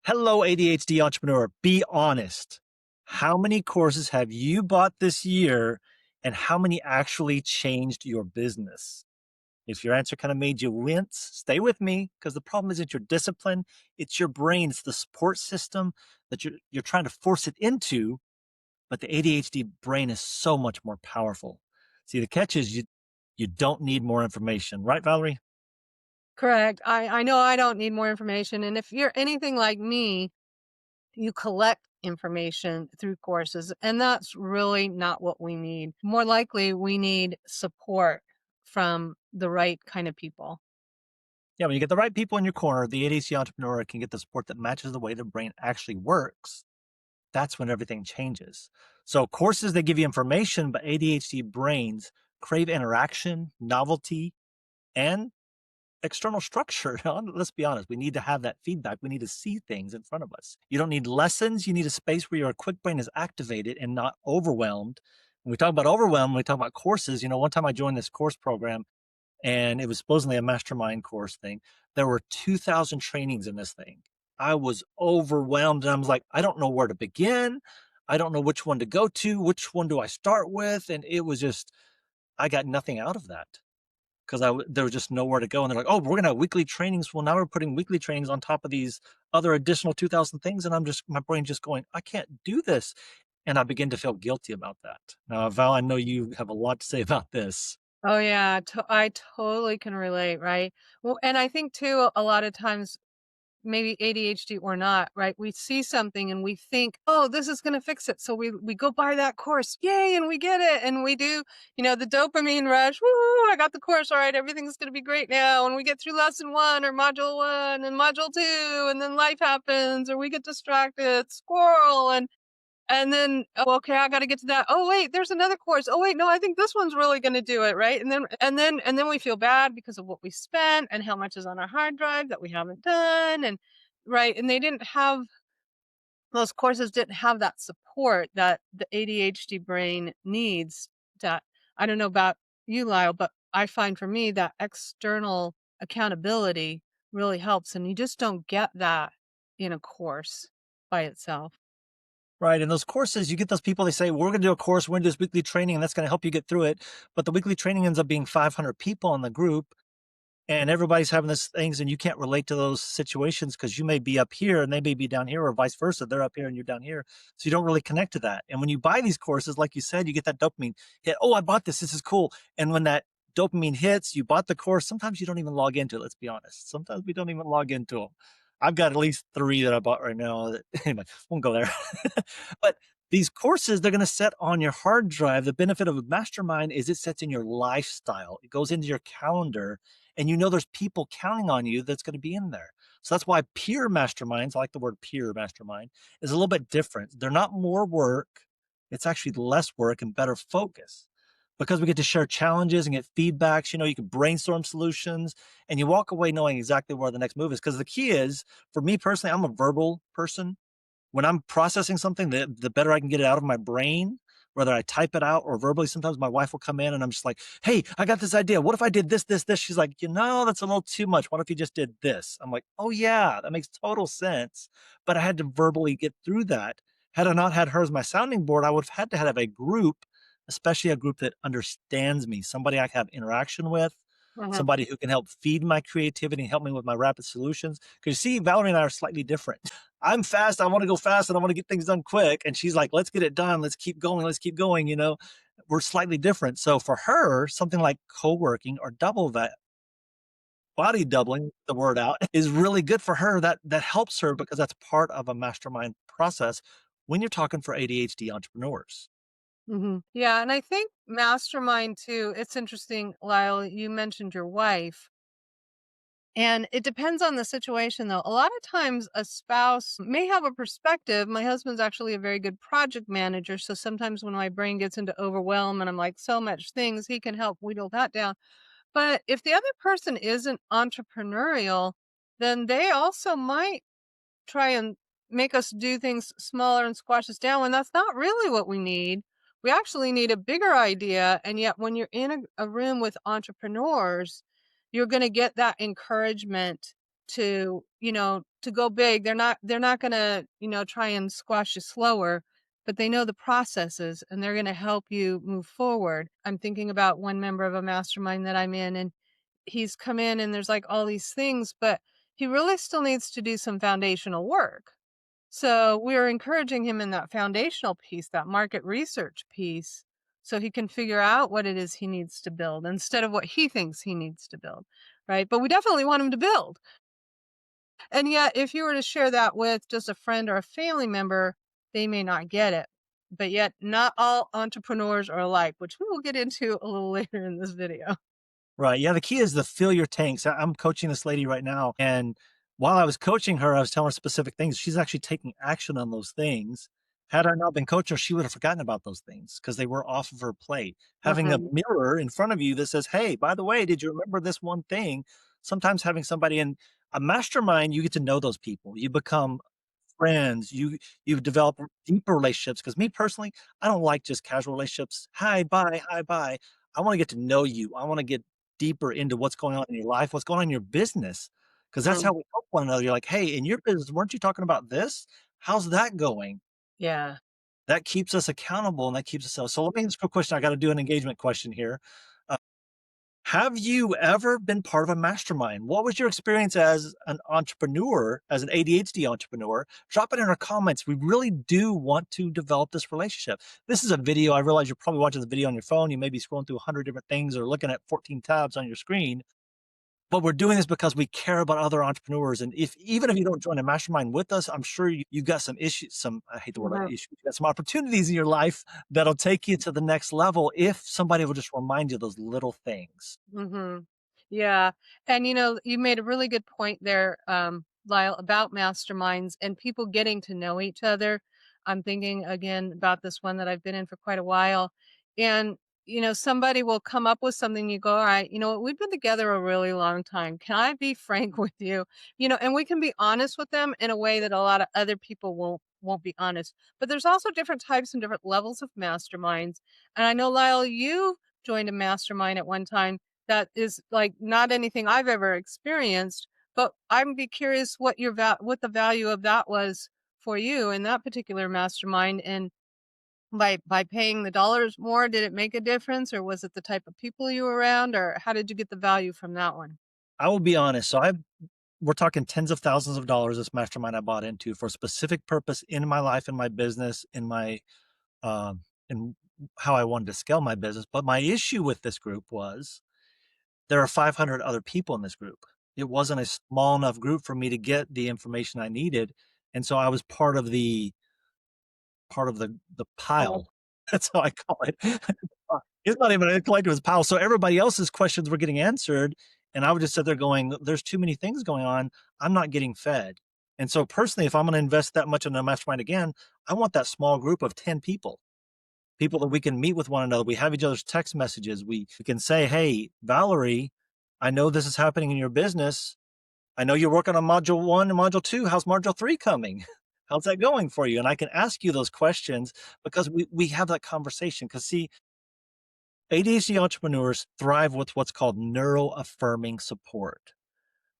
Hello, ADHD entrepreneur. Be honest. How many courses have you bought this year and how many actually changed your business? If your answer kind of made you wince, stay with me because the problem isn't your discipline, it's your brain, it's the support system that you're trying to force it into, but the ADHD brain is so much more powerful. See, the catch is you don't need more information, right, Valerie? Correct. I know I don't need more information, and if you're anything like me, you collect information through courses, and that's really not what we need. More likely, we need support from the right kind of people. Yeah, when you get the right people in your corner, the ADHD entrepreneur can get the support that matches the way their brain actually works. That's when everything changes. So courses, they give you information, but ADHD brains crave interaction, novelty, and external structure. Let's be honest. We need to have that feedback. We need to see things in front of us. You don't need lessons. You need a space where your quick brain is activated and not overwhelmed. When we talk about overwhelm, when we talk about courses, one time I joined this course program and it was supposedly a mastermind course thing. There were 2,000 trainings in this thing. I was overwhelmed and I was like, I don't know where to begin. I don't know which one to go to. Which one do I start with? And it was just, I got nothing out of that because there was just nowhere to go. And they're like, oh, we're going to have weekly trainings. Well, now we're putting weekly trainings on top of these other additional 2,000 things. And my brain just going, I can't do this. And I begin to feel guilty about that. Now, Val, I know you have a lot to say about this. Oh, yeah, I totally can relate, right? Well, and I think too, a lot of times maybe ADHD or not, right? We see something and we think, "Oh, this is gonna fix it." So we go buy that course. Yay, and we get it. And we do, the dopamine rush. Woo, I got the course. All right, everything's gonna be great now. And we get through lesson 1 or module 1 and module 2, and then life happens or we get distracted, squirrel, and then, "Oh, okay, I gotta get to that. Oh, wait, there's another course. Oh, wait, no, I think this one's really gonna do it," right? And then we feel bad because of what we spent and how much is on our hard drive that we haven't done, and right, and those courses didn't have that support that the ADHD brain needs. That I don't know about you, Lyle, but I find for me that external accountability really helps, and you just don't get that in a course by itself. Right, in those courses, you get those people, they say, "We're gonna do a course, we're gonna do this weekly training, and that's gonna help you get through it." But the weekly training ends up being 500 people in the group, and everybody's having these things, and you can't relate to those situations because you may be up here and they may be down here, or vice versa. They're up here and you're down here. So you don't really connect to that. And when you buy these courses, like you said, you get that dopamine hit. Oh, I bought this. This is cool. And when that dopamine hits, you bought the course. Sometimes you don't even log into it. Let's be honest. Sometimes we don't even log into them. I've got at least three that I bought right now. Anyway, won't go there. But these courses, they're going to set on your hard drive. The benefit of a mastermind is it sets in your lifestyle. It goes into your calendar and there's people counting on you that's going to be in there. So that's why peer masterminds, I like the word peer mastermind, is a little bit different. They're not more work. It's actually less work and better focus because we get to share challenges and get feedbacks. You can brainstorm solutions and you walk away knowing exactly where the next move is. Because the key is, for me personally, I'm a verbal person. When I'm processing something, the better I can get it out of my brain, whether I type it out or verbally. Sometimes my wife will come in and I'm just like, "Hey, I got this idea. What if I did this, this, this?" She's like, that's a little too much. What if you just did this?" I'm like, "Oh yeah, that makes total sense." But I had to verbally get through that. Had I not had her as my sounding board, I would have had to have a group, especially a group that understands me, somebody I have interaction with, Mhm. somebody who can help feed my creativity and help me with my rapid solutions. Because you see, Valerie and I are slightly different. I'm fast. I want to go fast and I want to get things done quick. And she's like, let's get it done. Let's keep going. Let's keep going. We're slightly different. So for her, something like co working or double that body doubling the word out is really good for her. That helps her because that's part of a mastermind process when you're talking for ADHD entrepreneurs. Mhm. Yeah, and I think mastermind too, it's interesting, Lyle, you mentioned your wife, and it depends on the situation though. A lot of times a spouse may have a perspective. My husband's actually a very good project manager, so sometimes when my brain gets into overwhelm and I'm like so much things, he can help wheedle that down. But if the other person isn't entrepreneurial, then they also might try and make us do things smaller and squash us down when that's not really what we need. We actually need a bigger idea. And yet, when you're in a room with entrepreneurs, you're going to get that encouragement to, to go big. They're not gonna, try and squash you slower, but they know the processes and they're gonna help you move forward. I'm thinking about one member of a mastermind that I'm in, and he's come in and there's like all these things, but he really still needs to do some foundational work. So we're encouraging him in that foundational piece, that market research piece, so he can figure out what it is he needs to build instead of what he thinks he needs to build. Right. But we definitely want him to build. And yet, if you were to share that with just a friend or a family member, they may not get it. But yet, not all entrepreneurs are alike, which we will get into a little later in this video. Right. Yeah. The key is to fill your tanks. I'm coaching this lady right now. And while I was coaching her, I was telling her specific things. She's actually taking action on those things. Had I not been coaching her, she would have forgotten about those things because they were off of her plate. Having a Mhm. mirror in front of you that says, hey, by the way, did you remember this one thing? Sometimes having somebody in a mastermind, you get to know those people. You become friends. You've developed deeper relationships. Because me personally, I don't like just casual relationships. Hi, bye, hi, bye. I want to get to know you. I want to get deeper into what's going on in your life, what's going on in your business, because that's how Mhm. we help one another. You're like, hey, in your business, weren't you talking about this? How's that going? Yeah. That keeps us accountable and that keeps us. So let me ask you a question. I got to do an engagement question here. Uh, have you ever been part of a mastermind? What was your experience as an entrepreneur, as an ADHD entrepreneur? Drop it in our comments. We really do want to develop this relationship. This is a video. I realize you're probably watching the video on your phone. You may be scrolling through 100 different things or looking at 14 tabs on your screen. But we're doing this because we care about other entrepreneurs. And if even if you don't join a mastermind with us, I'm sure you've got some issues, I hate the word Mhm. issues, you got some opportunities in your life that'll take you to the next level if somebody will just remind you of those little things. Mhm. Yeah, and, you made a really good point there, Lyle, about masterminds and people getting to know each other. I'm thinking again about this one that I've been in for quite a while, and, somebody will come up with something, you go, "Alright, you know what? We've been together a really long time. Can I be frank with you?" And we can be honest with them in a way that a lot of other people won't be honest. But there's also different types and different levels of masterminds, and I know, Lyle, you joined a mastermind at one time that is, like, not anything I've ever experienced, but I'm be curious what the value of that was for you in that particular mastermind, and by paying the dollars more, did it make a difference, or was it the type of people you were around, or how did you get the value from that one? I will be honest. So we're talking tens of thousands of dollars this mastermind I bought into for a specific purpose in my life, in my business, in how I wanted to scale my business. But my issue with this group was there are 500 other people in this group. It wasn't a small enough group for me to get the information I needed. And so I was part of the Oh. pile. That's how I call it. It's not even a collective, it's a pile. So everybody else's questions were getting answered, and I would just sit there going, "There's too many things going on. I'm not getting fed." And so personally, if I'm gonna invest that much in a mastermind again, I want that small group of 10 people, people that we can meet with one another. We have each other's text messages. We can say, "Hey, Valerie, I know this is happening in your business. I know you're working on module 1 and module 2. How's module 3 coming? How's that going for you?" And I can ask you those questions because we have that conversation. Because see, ADHD entrepreneurs thrive with what's called neuro-affirming support.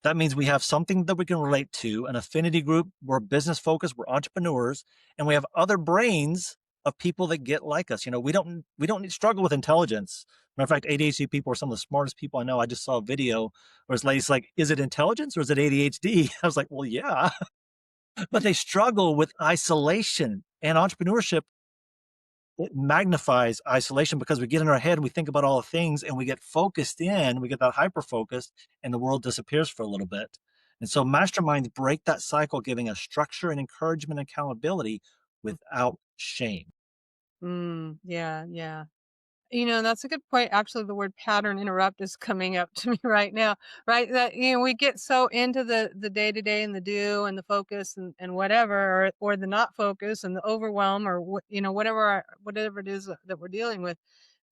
That means we have something that we can relate to, an affinity group. We're business focused, we're entrepreneurs, and we have other brains of people that get like us. We don't struggle with intelligence. Matter of fact, ADHD people are some of the smartest people I know. I just saw a video where this lady's like, "Is it intelligence or is it ADHD?" I was like, "Well, yeah." But they struggle with isolation, and entrepreneurship, it magnifies isolation because we get in our head and we think about all the things and we get focused in, we get that hyper focused, and the world disappears for a little bit. And so masterminds break that cycle, giving us structure and encouragement and accountability without shame. Yeah, yeah. That's a good point. Actually, the word pattern interrupt is coming up to me right now, right? That, we get so into the day to day and the do and the focus and whatever, or the not focus and the overwhelm, or whatever it is that we're dealing with.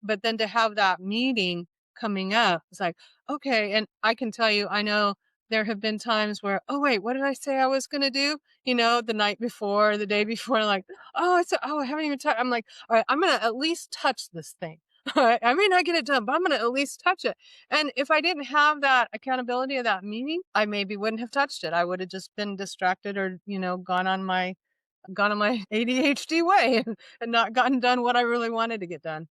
But then to have that meeting coming up, it's like, okay, and I can tell you, I know there have been times where, "Oh, wait, what did I say I was gonna do?" The night before, the day before, like, "Oh, I haven't even touched." I'm like, "All right, I'm gonna at least touch this thing. I may not get it done, but I'm gonna at least touch it. And if I didn't have that accountability of that meeting, I maybe wouldn't have touched it. I would have just been distracted or, gone on my ADHD way and not gotten done what I really wanted to get done.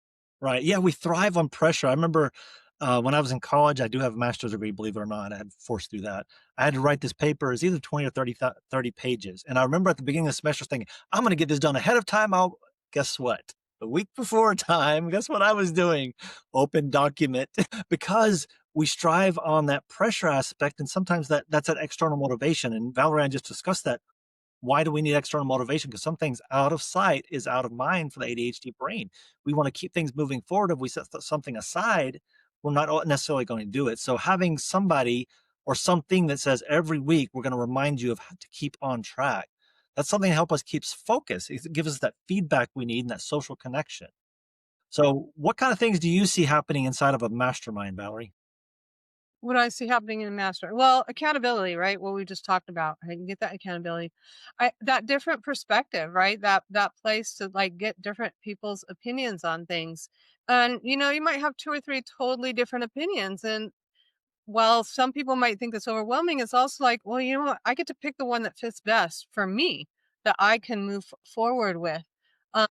Right. Yeah, we thrive on pressure. I remember when I was in college, I do have a master's degree, believe it or not. I had forced through that. I had to write this paper. It's either 20 or 30 pages. And I remember at the beginning of the semester thinking, I'm going to get this done ahead of time. Guess what? The week before time, guess what I was doing? Open document because we strive on that pressure aspect. And sometimes that's an external motivation. And Valerie and I just discussed that. Why do we need external motivation? Because some things out of sight is out of mind for the ADHD brain. We want to keep things moving forward. If we set something aside, we're not necessarily going to do it. So having somebody or something that says every week we're going to remind you of how to keep on track. That's something to help us keep focus. It gives us that feedback we need and that social connection. So, what kind of things do you see happening inside of a mastermind, Valerie? What do I see happening in a master? Well, accountability, right? What we just talked about. I can get that accountability. That different perspective, right? That place to like get different people's opinions on things. And you might have two or three totally different opinions. And while some people might think that's overwhelming, it's also like, well, you know what? I get to pick the one that fits best for me that I can move forward with. Um,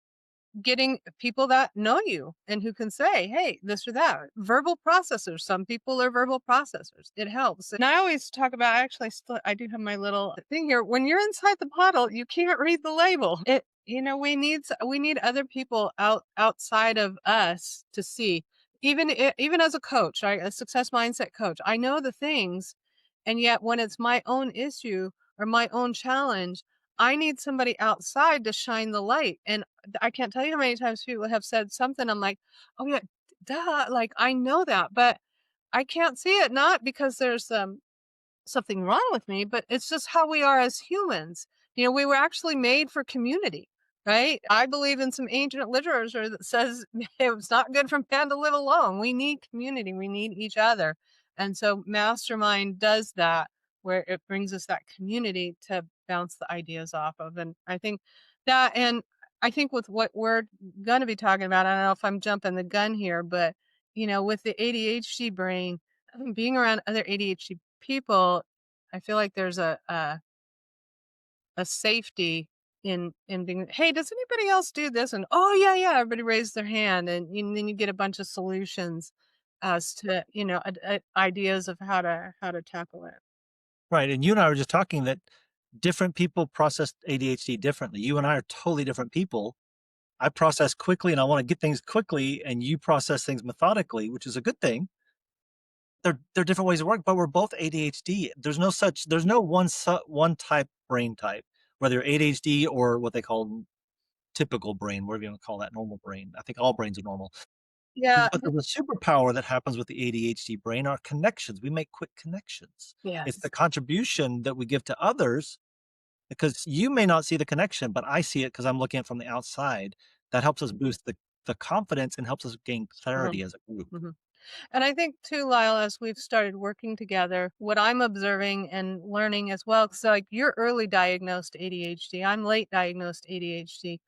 Getting people that know you and who can say, "Hey, this or that." Verbal processors. Some people are verbal processors. It helps. And I always talk about actually still I do have my little thing here. When you're inside the bottle, you can't read the label. We need other people outside of us to see. Even as a coach, right? A success mindset coach, I know the things, and yet when it's my own issue or my own challenge, I need somebody outside to shine the light. And I can't tell you how many times people have said something. I'm like, oh yeah, duh. Like I know that, but I can't see it. Not because there's something wrong with me, but it's just how we are as humans. We were actually made for community, right? I believe in some ancient literature that says it's not good for man to live alone. We need community, we need each other. And so Mastermind does that, where it brings us that community to bounce the ideas off of. And I think with what we're going to be talking about, I don't know if I'm jumping the gun here, but with the ADHD brain, being around other ADHD people, I feel like there's a safety in being, "Hey, does anybody else do this?" And, "Oh, yeah, yeah," everybody raised their hand, and then you get a bunch of solutions as to, ideas of how to tackle it. Right. And you and I were just talking that different people process ADHD differently. You and I are totally different people. I process quickly and I want to get things quickly, and you process things methodically, which is a good thing. They're different ways of work, but we're both ADHD. There's no one type brain type, whether you're ADHD or what they call typical brain, whatever you want to call that, normal brain. I think all brains are normal. Yeah. But the superpower that happens with the ADHD brain are connections. We make quick connections. It's the Yes. contribution that we give to others because you may not see the connection, but I see it because I'm looking at it from the outside. That helps us boost the confidence and helps us gain Mhm, clarity as a group. mhm. And I think too, Lyle, as we've started working together, what I'm observing and learning as well, because like you're early diagnosed ADHD, I'm late diagnosed ADHD.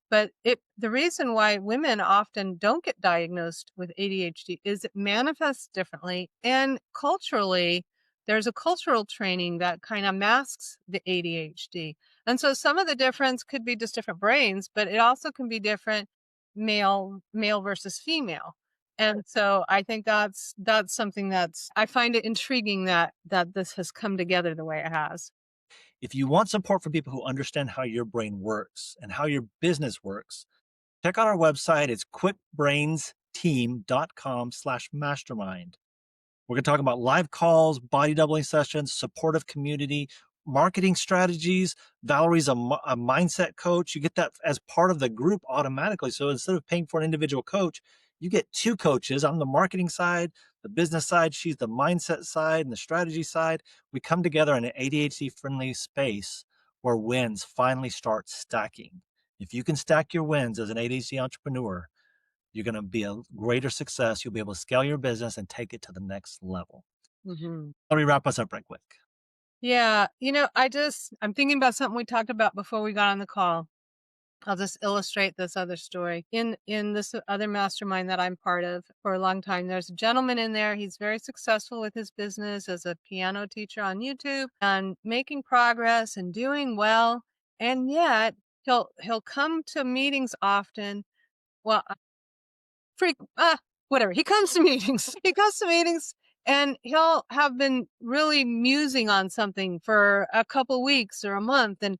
But the reason why women often don't get diagnosed with ADHD is it manifests differently. And culturally, there's a cultural training that kind of masks the ADHD. And so some of the difference could be just different brains, but it also can be different male versus female. And so I think that's something I find it intriguing that this has come together the way it has. If you want support from people who understand how your brain works and how your business works, check out our website. It's quickbrainsteam.com/mastermind. We're going to talk about live calls, body doubling sessions, supportive community, marketing strategies. Valerie's a mindset coach. You get that as part of the group automatically. So instead of paying for an individual coach, you get two coaches. I'm the marketing side, the business side. She's the mindset side and the strategy side. We come together in an ADHD friendly space where wins finally start stacking. If you can stack your wins as an ADHD entrepreneur, you're going to be a greater success. You'll be able to scale your business and take it to the next level. Mhm. Let me wrap us up right quick. Yeah, I'm thinking about something we talked about before we got on the call. I'll just illustrate this other story. In this other mastermind that I'm part of for a long time, there's a gentleman in there. He's very successful with his business as a piano teacher on YouTube and making progress and doing well. And yet he'll come to meetings often. Well, freak whatever. He comes to meetings. He comes to meetings and he'll have been really musing on something for a couple weeks or a month and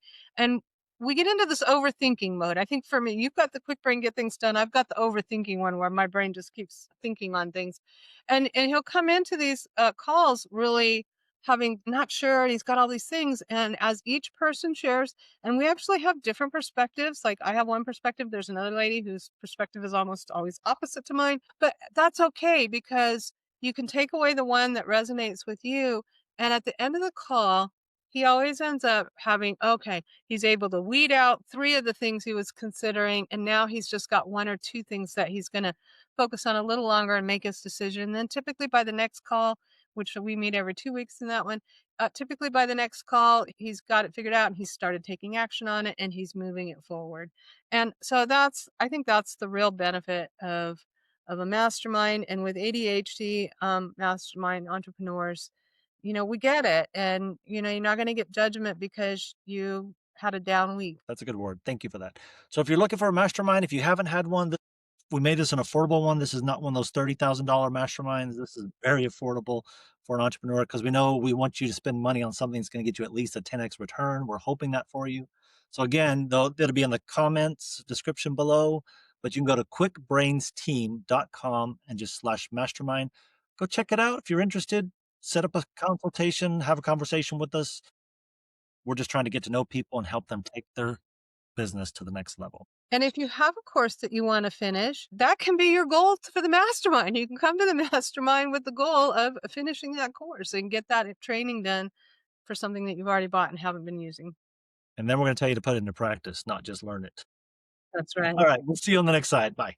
we get into this overthinking mode. I think for me, you've got the quick brain get things done. I've got the overthinking one where my brain just keeps thinking on things. And he'll come into these calls really having not sure and he's got all these things and as each person shares and we actually have different perspectives. Like I have one perspective, there's another lady whose perspective is almost always opposite to mine, but that's okay because you can take away the one that resonates with you. And at the end of the call, he always ends up having, okay, he's able to weed out three of the things he was considering. And now he's just got one or two things that he's going to focus on a little longer and make his decision. And then typically by the next call, which we meet every 2 weeks in that one, typically by the next call, he's got it figured out and he's started taking action on it and he's moving it forward. And so I think that's the real benefit of a mastermind. And with ADHD, mastermind entrepreneurs, we get it. And, you're not going to get judgment because you had a down week. That's a good word. Thank you for that. So if you're looking for a mastermind, if you haven't had one, we made this an affordable one. This is not one of those $30,000 masterminds. This is very affordable for an entrepreneur because we know we want you to spend money on something that's going to get you at least a 10x return. We're hoping that for you. So again, though, it'll be in the comments description below, but you can go to quickbrainsteam.com and just /mastermind. Go check it out if you're interested. Set up a consultation, have a conversation with us. We're just trying to get to know people and help them take their business to the next level. And if you have a course that you want to finish, that can be your goal for the mastermind. You can come to the mastermind with the goal of finishing that course and get that training done for something that you've already bought and haven't been using. And then we're going to tell you to put it into practice, not just learn it. That's right. All right. We'll see you on the next side. Bye.